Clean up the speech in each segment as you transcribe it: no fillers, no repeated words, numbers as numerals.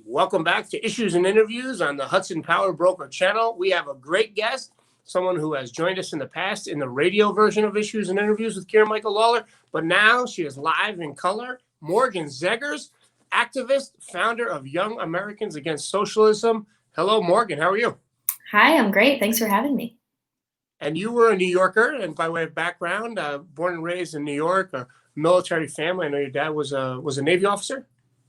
Welcome back to Issues and Interviews on the Hudson Power Broker channel. We have a great guest, someone who has joined us in the past in the radio version of Issues and Interviews with Kieran Michael Lalor, but now she is live in color. Morgan Zegers, activist, founder of Young Americans Against Socialism. Hello, Morgan. How are you? Hi, I'm great. Thanks for having me. And you were a New Yorker, and by way of background, born and raised in New York, a military family. I know your dad was a Navy officer.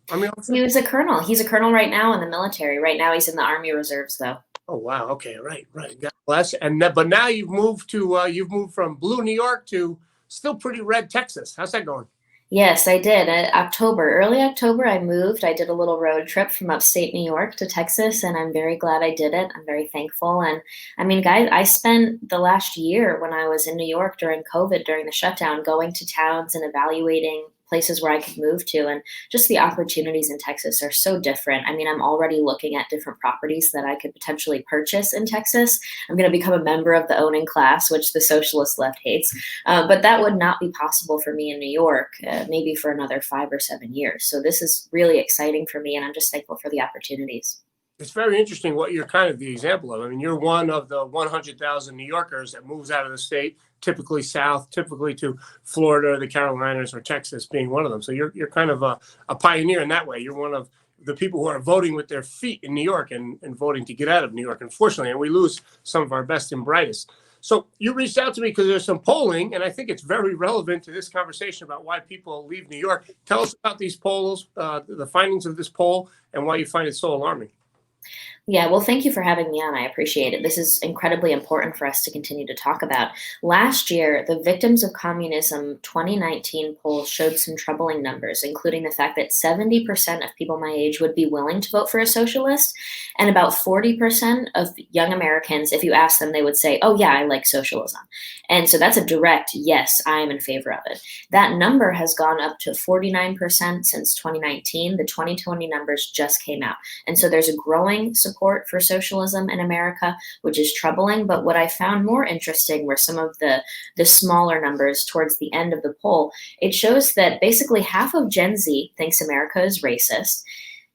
Army officer? He was a colonel. He's a colonel right now in the military. Right now, he's in the Army Reserves, though. Oh wow. Okay. Right. God bless. But now you've moved from blue New York to still pretty red Texas. How's that going? Yes, I did. Early October, I moved. I did a little road trip from upstate New York to Texas, and I'm very glad I did it. I'm very thankful. And I mean, guys, I spent the last year when I was in New York during COVID, during the shutdown, going to towns and evaluating places where I could move to. And just the opportunities in Texas are so different. I mean, I'm already looking at different properties that I could potentially purchase in Texas. I'm going to become a member of the owning class, which the socialist left hates. But that would not be possible for me in New York, maybe for another 5 or 7 years. So this is really exciting for me, and I'm just thankful for the opportunities. It's very interesting what you're kind of the example of. I mean, you're one of the 100,000 New Yorkers that moves out of the state, typically south, typically to Florida, the Carolinas, or Texas being one of them. So you're kind of a pioneer in that way. You're one of the people who are voting with their feet in New York and voting to get out of New York, unfortunately. And we lose some of our best and brightest. So you reached out to me because there's some polling, and I think it's very relevant to this conversation about why people leave New York. Tell us about these polls, the findings of this poll, and why you find it so alarming. Yeah, well, thank you for having me on. I appreciate it. This is incredibly important for us to continue to talk about. Last year, the Victims of Communism 2019 poll showed some troubling numbers, including the fact that 70% of people my age would be willing to vote for a socialist, and about 40% of young Americans, if you ask them, they would say, oh yeah, I like socialism. And so that's a direct, yes, I am in favor of it. That number has gone up to 49% since 2019. The 2020 numbers just came out. And so there's a growing support for socialism in America, which is troubling. But what I found more interesting were some of the smaller numbers towards the end of the poll. It shows that basically half of Gen Z thinks America is racist.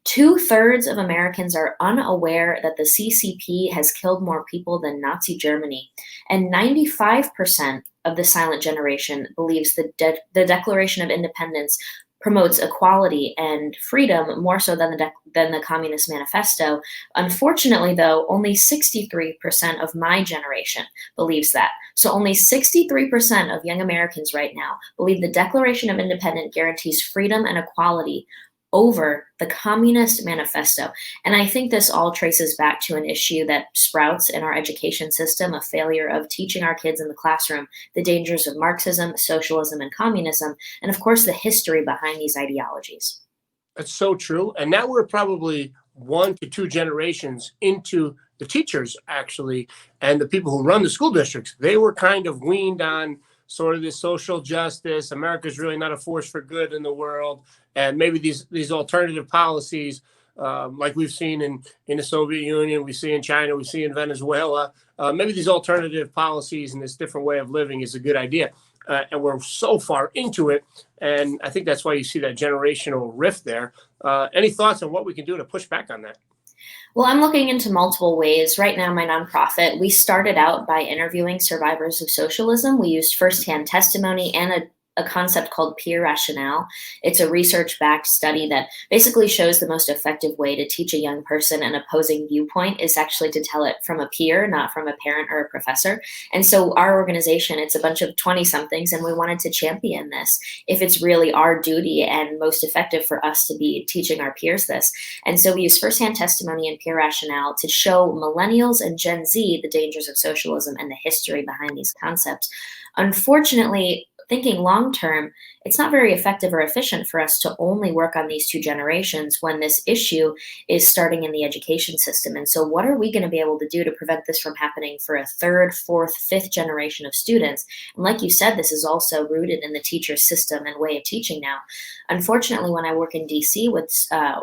2/3 of Americans are unaware that the CCP has killed more people than Nazi Germany. And 95% of the silent generation believes the Declaration of Independence promotes equality and freedom more so than the Communist Manifesto. Unfortunately, though, only 63% of my generation believes that. So only 63% of young Americans right now believe the Declaration of Independence guarantees freedom and equality over the Communist Manifesto. And I think this all traces back to an issue that sprouts in our education system, a failure of teaching our kids in the classroom the dangers of Marxism, socialism, and communism, and of course the history behind these ideologies. That's so true. And now we're probably 1 to 2 generations into the teachers, actually, and the people who run the school districts. They were kind of weaned on sort of this social justice. America's really not a force for good in the world. And maybe these alternative policies, like we've seen in the Soviet Union, we see in China, we see in Venezuela, maybe these alternative policies and this different way of living is a good idea. And we're so far into it. And I think that's why you see that generational rift there. Any thoughts on what we can do to push back on that? Well, I'm looking into multiple ways. Right now, my nonprofit, we started out by interviewing survivors of socialism. We used firsthand testimony and a concept called peer rationale. It's a research-backed study that basically shows the most effective way to teach a young person an opposing viewpoint is actually to tell it from a peer, not from a parent or a professor. And so our organization, it's a bunch of 20-somethings, and we wanted to champion this if it's really our duty and most effective for us to be teaching our peers this. And so we use firsthand testimony and peer rationale to show millennials and Gen Z the dangers of socialism and the history behind these concepts. Unfortunately, thinking long term, it's not very effective or efficient for us to only work on these 2 generations when this issue is starting in the education system. And so what are we going to be able to do to prevent this from happening for a 3rd, 4th, 5th generation of students? And like you said, this is also rooted in the teacher system and way of teaching now. Unfortunately, when I work in DC with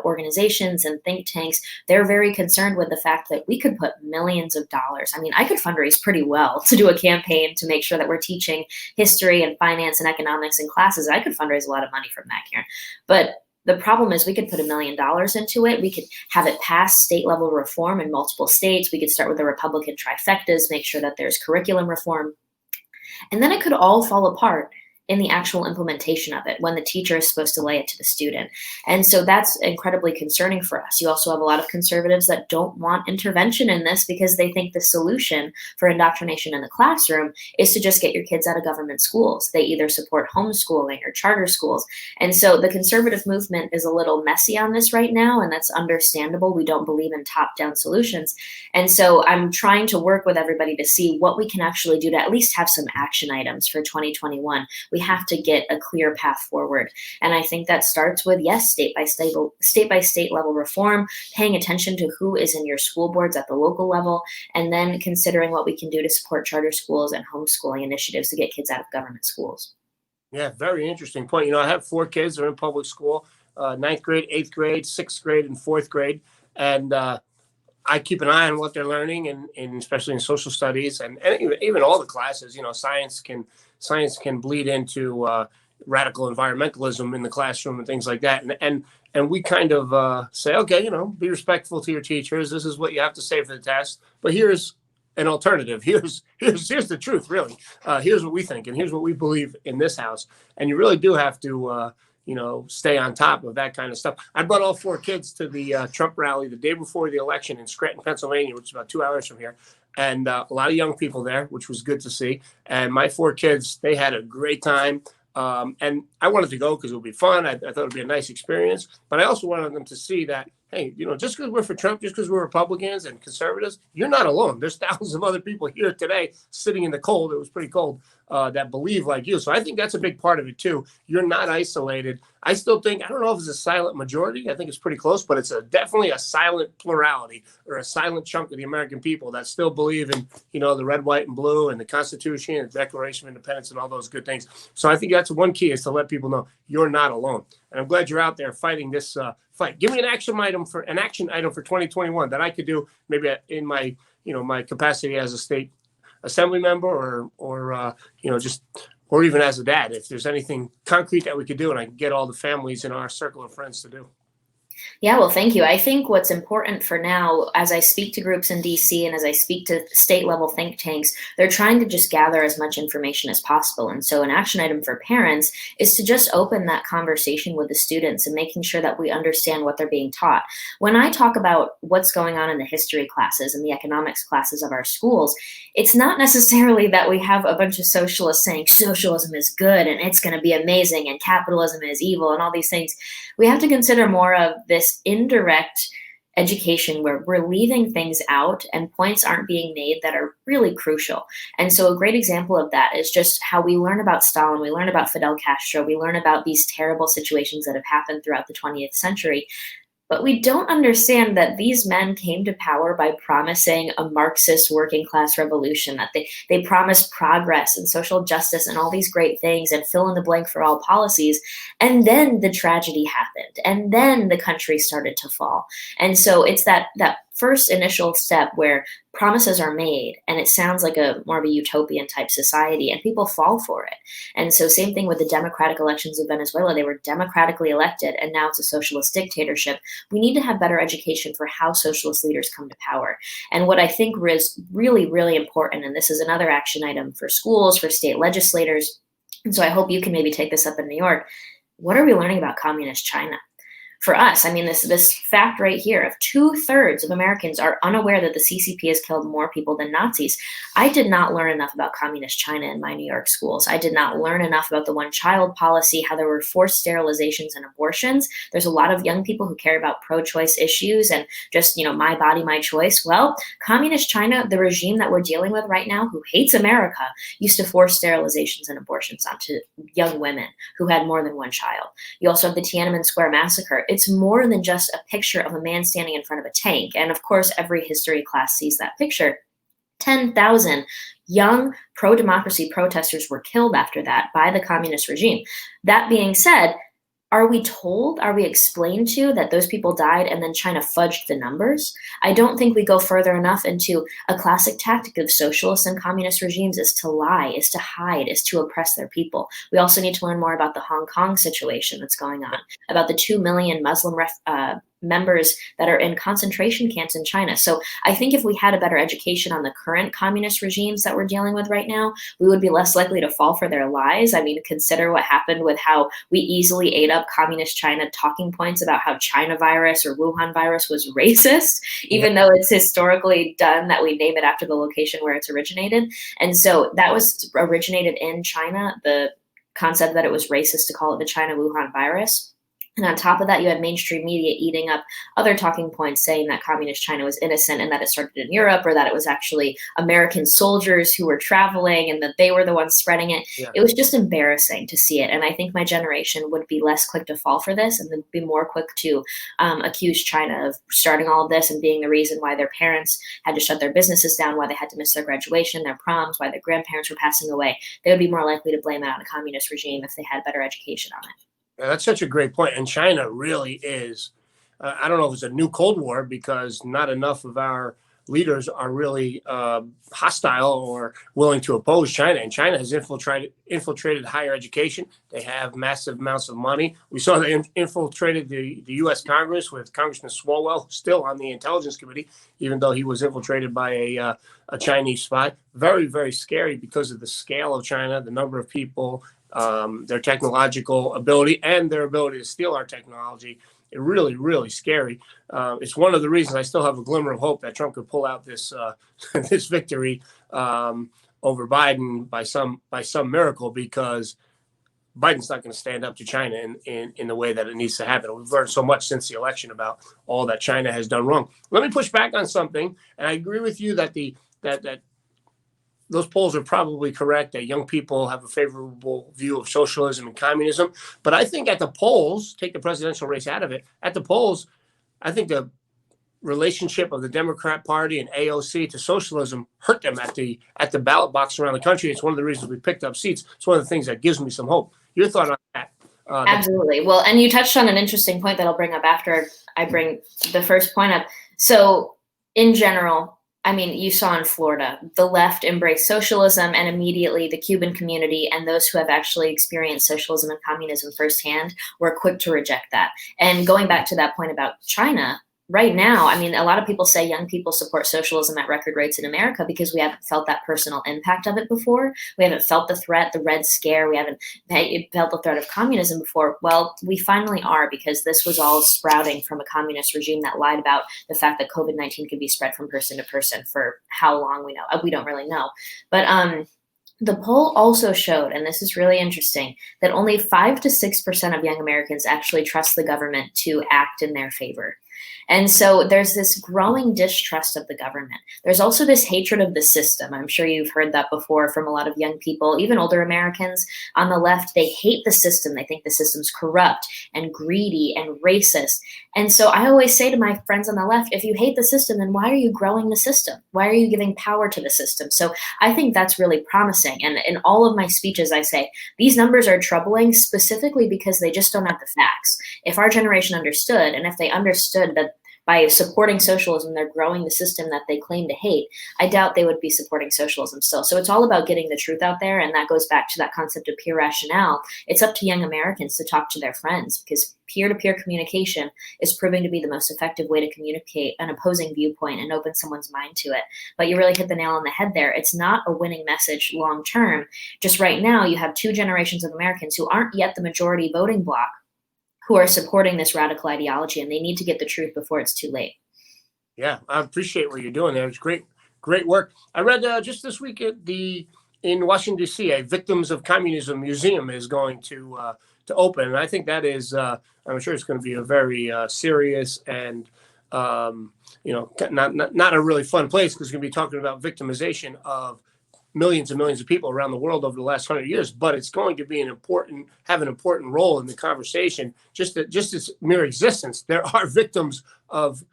organizations and think tanks, they're very concerned with the fact that we could put millions of dollars. I mean, I could fundraise pretty well to do a campaign to make sure that we're teaching history and finance and economics in classes. I could fundraise a lot of money from that, Kieran. But The problem is we could put $1 million into it. We could have it pass state level reform in multiple states. We could start with the Republican trifectas, make sure that there's curriculum reform. And then it could all fall apart in the actual implementation of it when the teacher is supposed to lay it to the student. And so that's incredibly concerning for us. You also have a lot of conservatives that don't want intervention in this because they think the solution for indoctrination in the classroom is to just get your kids out of government schools. They either support homeschooling or charter schools. And so the conservative movement is a little messy on this right now, and that's understandable. We don't believe in top-down solutions. And so I'm trying to work with everybody to see what we can actually do to at least have some action items for 2021. We have to get a clear path forward. And I think that starts with, yes, state by state level reform, paying attention to who is in your school boards at the local level, and then considering what we can do to support charter schools and homeschooling initiatives to get kids out of government schools. Yeah, very interesting point. I have 4 kids that are in public school, 9th grade, 8th grade, 6th grade, and 4th grade. And I keep an eye on what they're learning, and especially in social studies and even all the classes. Science can bleed into radical environmentalism in the classroom and things like that. And we kind of say, okay, be respectful to your teachers. This is what you have to say for the test. But here's an alternative. Here's the truth, really. Here's what we think, and here's what we believe in this house. And you really do have to stay on top of that kind of stuff. I brought all 4 kids to the Trump rally the day before the election in Scranton, Pennsylvania, which is about 2 hours from here. And a lot of young people there, which was good to see. And my 4 kids, they had a great time. And I wanted to go because it would be fun. I thought it would be a nice experience. But I also wanted them to see that, hey, just because we're for Trump, just because we're Republicans and conservatives, you're not alone. There's thousands of other people here today sitting in the cold. It was pretty cold, that believe like you. So I think that's a big part of it, too. You're not isolated. I still think, I don't know if it's a silent majority. I think it's pretty close, but it's definitely a silent plurality, or a silent chunk of the American people that still believe in, the red, white, and blue, and the Constitution and the Declaration of Independence and all those good things. So I think that's one key, is to let people know you're not alone. And I'm glad you're out there fighting this fight. Give me an action item for 2021 that I could do, maybe in my, my capacity as a state assembly member, or or even as a dad. If there's anything concrete that we could do, and I can get all the families in our circle of friends to do. Yeah, well, thank you. I think what's important for now, as I speak to groups in DC and as I speak to state level think tanks, they're trying to just gather as much information as possible. And so an action item for parents is to just open that conversation with the students and making sure that we understand what they're being taught. When I talk about what's going on in the history classes and the economics classes of our schools, it's not necessarily that we have a bunch of socialists saying socialism is good and it's going to be amazing and capitalism is evil and all these things. We have to consider more of this indirect education where we're leaving things out and points aren't being made that are really crucial. And so a great example of that is just how we learn about Stalin, we learn about Fidel Castro, we learn about these terrible situations that have happened throughout the 20th century. But we don't understand that these men came to power by promising a Marxist working class revolution, that they promised progress and social justice and all these great things and fill in the blank for all policies. And then the tragedy happened. And then the country started to fall. And so it's that first initial step where promises are made and it sounds like more of a utopian type society and people fall for it. And so same thing with the democratic elections of Venezuela. They were democratically elected and now it's a socialist dictatorship. We need to have better education for how socialist leaders come to power. And what I think is really, really important, and this is another action item for schools, for state legislators, and so I hope you can maybe take this up in New York. What are we learning about communist China? For us, I mean, this fact right here of 2/3 of Americans are unaware that the CCP has killed more people than Nazis. I did not learn enough about communist China in my New York schools. I did not learn enough about the one-child policy, how there were forced sterilizations and abortions. There's a lot of young people who care about pro-choice issues and just, my body, my choice. Well, communist China, the regime that we're dealing with right now, who hates America, used to force sterilizations and abortions onto young women who had more than one child. You also have the Tiananmen Square massacre. It's more than just a picture of a man standing in front of a tank. And of course, every history class sees that picture. 10,000 young pro-democracy protesters were killed after that by the communist regime. That being said, are we told, are we explained to that those people died and then China fudged the numbers? I don't think we go further enough into a classic tactic of socialist and communist regimes is to lie, is to hide, is to oppress their people. We also need to learn more about the Hong Kong situation that's going on, about the 2 million Muslim members that are in concentration camps in China. So I think if we had a better education on the current communist regimes that we're dealing with right now, we would be less likely to fall for their lies. I mean, consider what happened with how we easily ate up communist China talking points about how China virus or Wuhan virus was racist, even though it's historically done that we name it after the location where it's originated. And so that was originated in China, the concept that it was racist to call it the China Wuhan virus. And on top of that, you had mainstream media eating up other talking points saying that communist China was innocent and that it started in Europe, or that it was actually American soldiers who were traveling and that they were the ones spreading it. Yeah. It was just embarrassing to see it. And I think my generation would be less quick to fall for this and then be more quick to accuse China of starting all of this and being the reason why their parents had to shut their businesses down, why they had to miss their graduation, their proms, why their grandparents were passing away. They would be more likely to blame it on a communist regime if they had better education on it. That's such a great point. And China really is, I don't know if it's a new Cold War because not enough of our leaders are really hostile or willing to oppose China. And China has infiltrated higher education. They have massive amounts of money. We saw they infiltrated the U.S. Congress with Congressman Swalwell still on the Intelligence Committee, even though he was infiltrated by a Chinese spy. Very, very scary because of the scale of China, the number of people, their technological ability and their ability to steal our technology. It really, really scary. It's one of the reasons I still have a glimmer of hope that Trump could pull out this this victory over Biden by some miracle, because Biden's not going to stand up to China in the way that it needs to happen. We've learned so much since the election about all that China has done wrong. Let me push back on something, and I agree with you that that those polls are probably correct, that young people have a favorable view of socialism and communism. But I think at the polls, take the presidential race out of it, at the polls, I think the relationship of the Democrat Party and AOC to socialism hurt them at the ballot box around the country. It's one of the reasons we picked up seats. It's one of the things that gives me some hope. Your thought on that? Absolutely. Well, and you touched on an interesting point that I'll bring up after I bring the first point up. So in general, I mean, you saw in Florida, the left embraced socialism, and immediately the Cuban community and those who have actually experienced socialism and communism firsthand were quick to reject that. And going back to that point about China, right now, I mean, a lot of people say young people support socialism at record rates in America because we haven't felt that personal impact of it before. We haven't felt the threat, the Red Scare. We haven't felt the threat of communism before. Well, we finally are, because this was all sprouting from a communist regime that lied about the fact that COVID-19 could be spread from person to person for how long we know. We don't really know. But the poll also showed, and this is really interesting, that only 5 to 6% of young Americans actually trust the government to act in their favor. And so there's this growing distrust of the government. There's also this hatred of the system. I'm sure you've heard that before from a lot of young people, even older Americans on the left. They hate the system. They think the system's corrupt and greedy and racist. And so I always say to my friends on the left, if you hate the system, then why are you growing the system? Why are you giving power to the system? So I think that's really promising. And in all of my speeches, I say these numbers are troubling specifically because they just don't have the facts. If our generation understood, and if they understood that by supporting socialism, they're growing the system that they claim to hate, I doubt they would be supporting socialism still. So it's all about getting the truth out there. And that goes back to that concept of peer rationale. It's up to young Americans to talk to their friends, because peer-to-peer communication is proving to be the most effective way to communicate an opposing viewpoint and open someone's mind to it. But you really hit the nail on the head there. It's not a winning message long-term. Just right now, you have 2 generations of Americans who aren't yet the majority voting bloc, who are supporting this radical ideology, and they need to get the truth before it's too late. Yeah, I appreciate what you're doing there. It's great work. I read just this week in Washington, D.C., a Victims of Communism museum is going to open, and I think that is, I'm sure it's going to be a very serious and not a really fun place, because it's going to be talking about victimization of millions and millions of people around the world over the last 100 years, but it's going to be have an important role in the conversation. Just its mere existence, there are victims of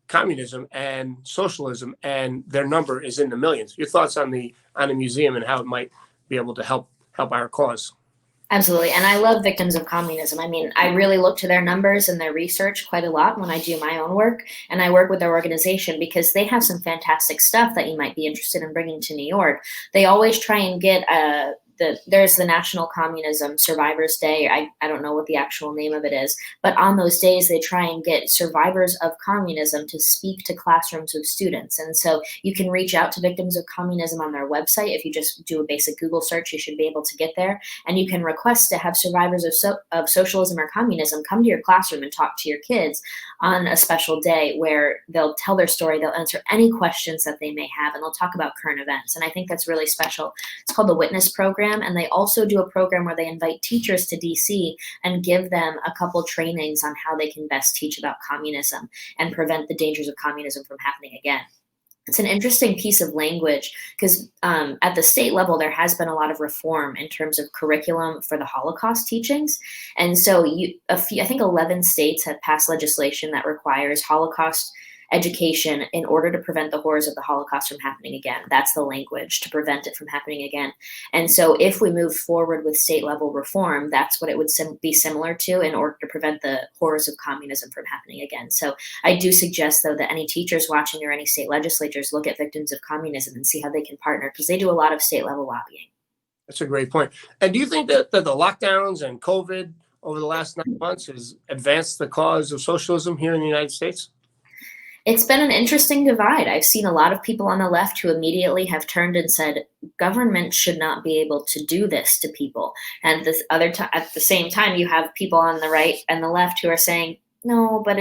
communism and socialism, and their number is in the millions. Your thoughts on the museum and how it might be able to help our cause? Absolutely. And I love Victims of Communism. I mean, I really look to their numbers and their research quite a lot when I do my own work. And I work with their organization because they have some fantastic stuff that you might be interested in bringing to New York. They always try and get there's the National Communism Survivors Day. I don't know what the actual name of it is, but on those days they try and get survivors of communism to speak to classrooms of students. And so you can reach out to Victims of Communism on their website. If you just do a basic Google search, you should be able to get there. And you can request to have survivors of socialism or communism come to your classroom and talk to your kids on a special day where they'll tell their story, they'll answer any questions that they may have, and they'll talk about current events. And I think that's really special. It's called the Witness Program, and they also do a program where they invite teachers to DC and give them a couple trainings on how they can best teach about communism and prevent the dangers of communism from happening again. It's an interesting piece of language because at the state level, there has been a lot of reform in terms of curriculum for the Holocaust teachings. And so I think 11 states have passed legislation that requires Holocaust education in order to prevent the horrors of the Holocaust from happening again. That's the language, to prevent it from happening again. And so if we move forward with state level reform, that's what it would be similar to in order to prevent the horrors of communism from happening again. So I do suggest, though, that any teachers watching or any state legislatures look at Victims of Communism and see how they can partner, because they do a lot of state level lobbying. That's a great point. And do you think that the lockdowns and COVID over the last 9 months has advanced the cause of socialism here in the United States? It's been an interesting divide. I've seen a lot of people on the left who immediately have turned and said, government should not be able to do this to people. And at the same time, you have people on the right and the left who are saying, no, but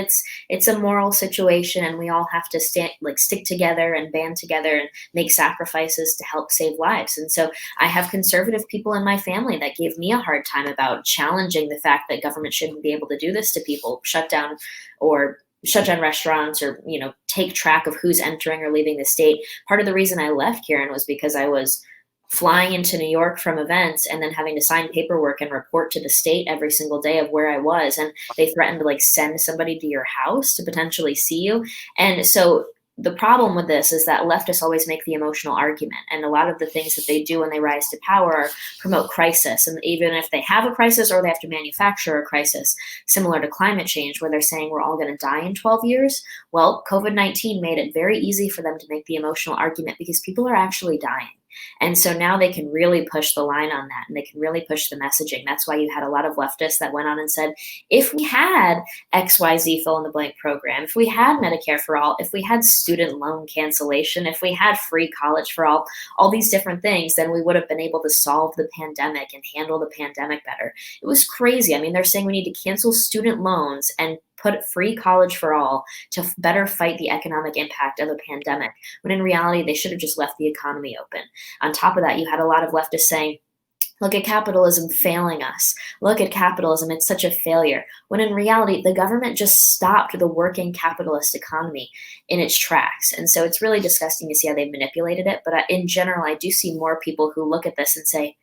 it's a moral situation, and we all have to stick together and band together and make sacrifices to help save lives. And so I have conservative people in my family that gave me a hard time about challenging the fact that government shouldn't be able to do this to people, shut down restaurants, or take track of who's entering or leaving the state. Part of the reason I left, Kieran, was because I was flying into New York from events and then having to sign paperwork and report to the state every single day of where I was. And they threatened to send somebody to your house to potentially see you. And so the problem with this is that leftists always make the emotional argument. And a lot of the things that they do when they rise to power promote crisis. And even if they have a crisis or they have to manufacture a crisis, similar to climate change, where they're saying we're all going to die in 12 years, well, COVID-19 made it very easy for them to make the emotional argument because people are actually dying. And so now they can really push the line on that, and they can really push the messaging. That's why you had a lot of leftists that went on and said, if we had XYZ fill in the blank program, if we had Medicare for all, if we had student loan cancellation, if we had free college for all these different things, then we would have been able to solve the pandemic and handle the pandemic better. It was crazy. I mean, they're saying we need to cancel student loans and put free college for all to better fight the economic impact of a pandemic, when in reality, they should have just left the economy open. On top of that, you had a lot of leftists saying, look at capitalism failing us. Look at capitalism, it's such a failure. When in reality, the government just stopped the working capitalist economy in its tracks. And so it's really disgusting to see how they've manipulated it. But in general, I do see more people who look at this and say,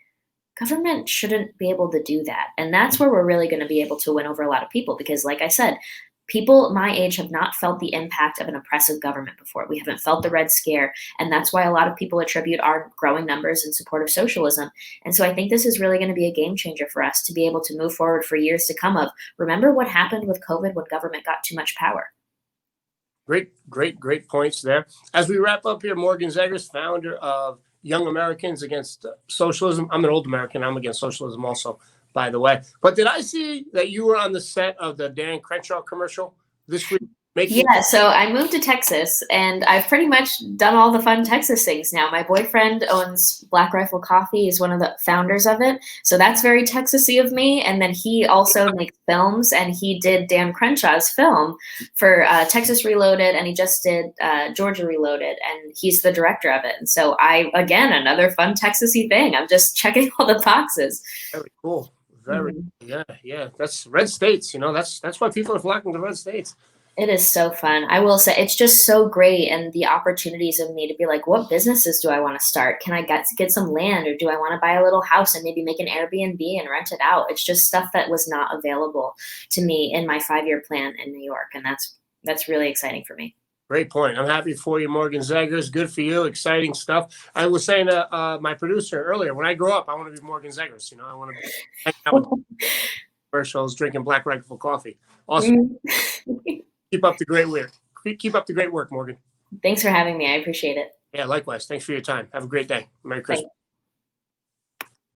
government shouldn't be able to do that. And that's where we're really going to be able to win over a lot of people. Because like I said, people my age have not felt the impact of an oppressive government before. We haven't felt the Red Scare. And that's why a lot of people attribute our growing numbers in support of socialism. And so I think this is really going to be a game changer for us to be able to move forward for years to come. Remember what happened with COVID when government got too much power. Great points there. As we wrap up here, Morgan Zegers, founder of Young Americans Against Socialism. I'm an old American. I'm against socialism also, by the way. But did I see that you were on the set of the Dan Crenshaw commercial this week? Yeah, so I moved to Texas, and I've pretty much done all the fun Texas things now. My boyfriend owns Black Rifle Coffee. He's one of the founders of it. So that's very Texas-y of me. And then he also makes films, and he did Dan Crenshaw's film for Texas Reloaded, and he just did Georgia Reloaded, and he's the director of it. And so another fun Texas-y thing. I'm just checking all the boxes. Very cool. Yeah. That's red states. That's why people are flocking to red states. It is so fun. I will say it's just so great, and the opportunities of me to be like, what businesses do I want to start? Can I get some land, or do I want to buy a little house and maybe make an Airbnb and rent it out? It's just stuff that was not available to me in my 5-year plan in New York, and that's really exciting for me. Great point. I'm happy for you, Morgan Zegers. Good for you. Exciting stuff. I was saying to my producer earlier, when I grow up, I want to be Morgan Zegers. You know, I want to be hanging out with commercials, drinking Black Rifle coffee. Awesome. Keep up the great work. Keep up the great work, Morgan. Thanks for having me. I appreciate it. Yeah, likewise. Thanks for your time. Have a great day. Merry Christmas. Thanks.